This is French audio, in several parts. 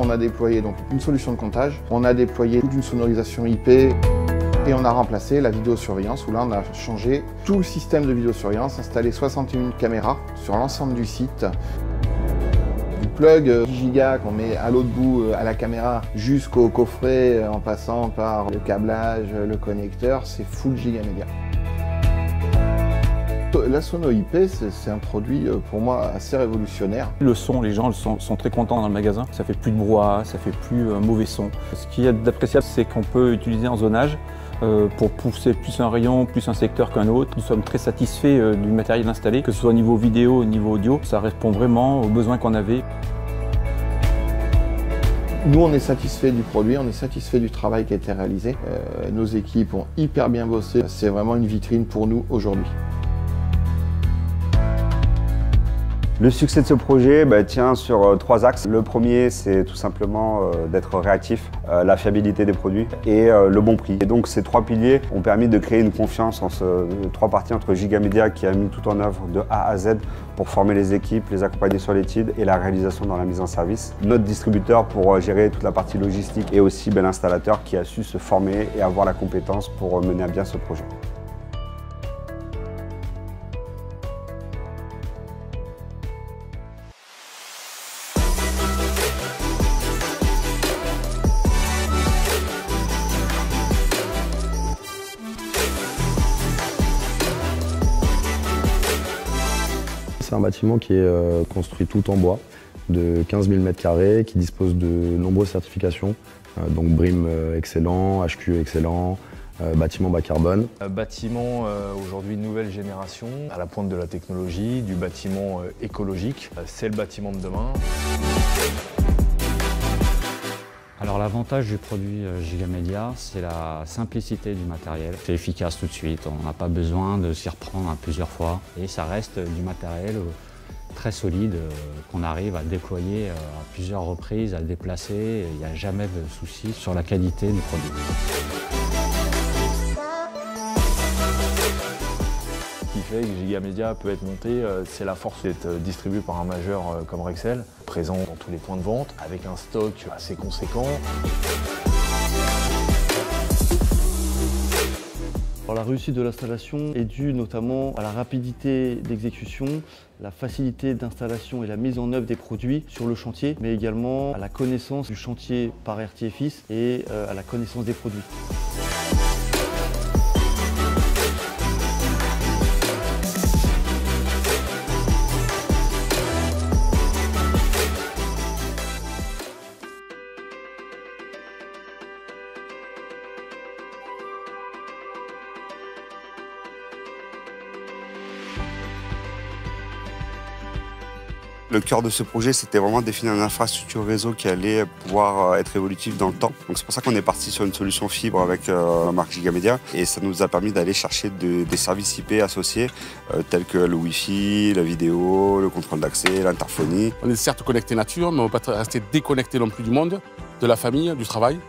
on a déployé donc une solution de comptage, on a déployé toute une sonorisation IP et on a remplacé la vidéosurveillance où là on a changé tout le système de vidéosurveillance, installé 61 caméras sur l'ensemble du site. Du plug 10 Go qu'on met à l'autre bout à la caméra jusqu'au coffret en passant par le câblage, le connecteur, c'est full Gigamedia. La sono IP, c'est un produit pour moi assez révolutionnaire. Le son, les gens sont très contents dans le magasin. Ça fait plus de brouhaha, ça fait plus mauvais son. Ce qui est d'appréciable, c'est qu'on peut utiliser en zonage pour pousser plus un rayon, plus un secteur qu'un autre. Nous sommes très satisfaits du matériel installé, que ce soit au niveau vidéo, au niveau audio. Ça répond vraiment aux besoins qu'on avait. Nous, on est satisfait du produit, on est satisfait du travail qui a été réalisé. Nos équipes ont hyper bien bossé. C'est vraiment une vitrine pour nous aujourd'hui. Le succès de ce projet tient sur 3 axes. Le premier, c'est tout simplement d'être réactif, la fiabilité des produits et le bon prix. Et donc ces 3 piliers ont permis de créer une confiance en 3 parties entre Gigamedia qui a mis tout en œuvre de A à Z pour former les équipes, les accompagner sur l'étude et la réalisation dans la mise en service. Notre distributeur pour gérer toute la partie logistique et aussi l'installateur qui a su se former et avoir la compétence pour mener à bien ce projet. C'est un bâtiment qui est construit tout en bois, de 15 000 m², qui dispose de nombreuses certifications, donc BREEAM excellent, HQE excellent, bâtiment bas carbone. Bâtiment aujourd'hui nouvelle génération, à la pointe de la technologie, du bâtiment écologique. C'est le bâtiment de demain. Alors l'avantage du produit Gigamedia, c'est la simplicité du matériel. C'est efficace tout de suite, on n'a pas besoin de s'y reprendre à plusieurs fois. Et ça reste du matériel très solide qu'on arrive à déployer à plusieurs reprises, à le déplacer. Il n'y a jamais de souci sur la qualité du produit. Ce qui fait que Gigamedia peut être monté, c'est la force d'être distribué par un majeur comme Rexel, présent dans tous les points de vente, avec un stock assez conséquent. Alors, la réussite de l'installation est due notamment à la rapidité d'exécution, la facilité d'installation et la mise en œuvre des produits sur le chantier, mais également à la connaissance du chantier par RTFIS et à la connaissance des produits. Le cœur de ce projet, c'était vraiment de définir une infrastructure réseau qui allait pouvoir être évolutive dans le temps. Donc c'est pour ça qu'on est parti sur une solution fibre avec la marque Gigamedia et ça nous a permis d'aller chercher des services IP associés tels que le Wi-Fi, la vidéo, le contrôle d'accès, l'interphonie. On est certes connecté nature, mais on ne va pas rester déconnecté non plus du monde, de la famille, du travail.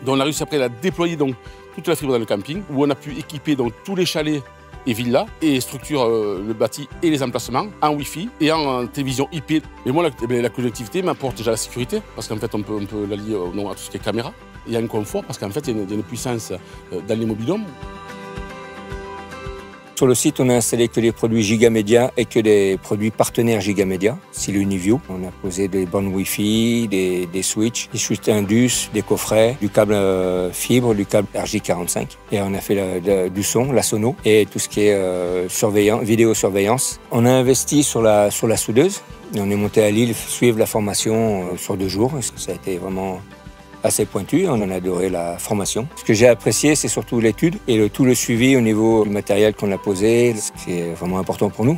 Donc on a réussi après à déployer donc, toute la fibre dans le camping où on a pu équiper donc, tous les chalets et villas et structure le bâti et les emplacements en Wi-Fi et en télévision IP. Mais moi, la connectivité m'apporte déjà la sécurité parce qu'en fait, on peut la lier à tout ce qui est caméra. Il y a un confort parce qu'en fait, il y a une puissance dans les mobil-homes. Sur le site, on a installé que les produits Gigamedia et que les produits partenaires Gigamedia, c'est l'Uniview. On a posé des bornes Wi-Fi, des switches, des switches Indus, des coffrets, du câble fibre, du câble RJ45. Et on a fait du son, la sono et tout ce qui est vidéosurveillance. On a investi sur la soudeuse. Et on est monté à Lille suivre la formation sur 2 jours. Ça a été vraiment assez pointu, on en a adoré la formation. Ce que j'ai apprécié, c'est surtout l'étude et tout le suivi au niveau du matériel qu'on a posé, ce qui est vraiment important pour nous.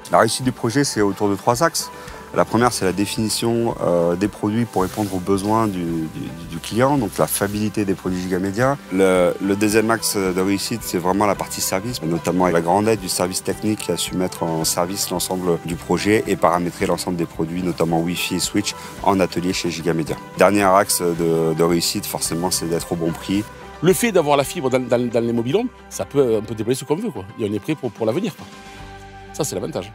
La réussite du projet, c'est autour de 3 axes. La première, c'est la définition des produits pour répondre aux besoins du client, donc la fiabilité des produits Gigamedia. Le deuxième axe de réussite, c'est vraiment la partie service, notamment avec la grande aide du service technique qui a su mettre en service l'ensemble du projet et paramétrer l'ensemble des produits, notamment Wi-Fi et Switch, en atelier chez Gigamedia. Dernier axe de réussite, forcément, c'est d'être au bon prix. Le fait d'avoir la fibre dans les mobil-homes, ça peut un peu déployer ce qu'on veut. Et on est prêt pour l'avenir. Ça, c'est l'avantage.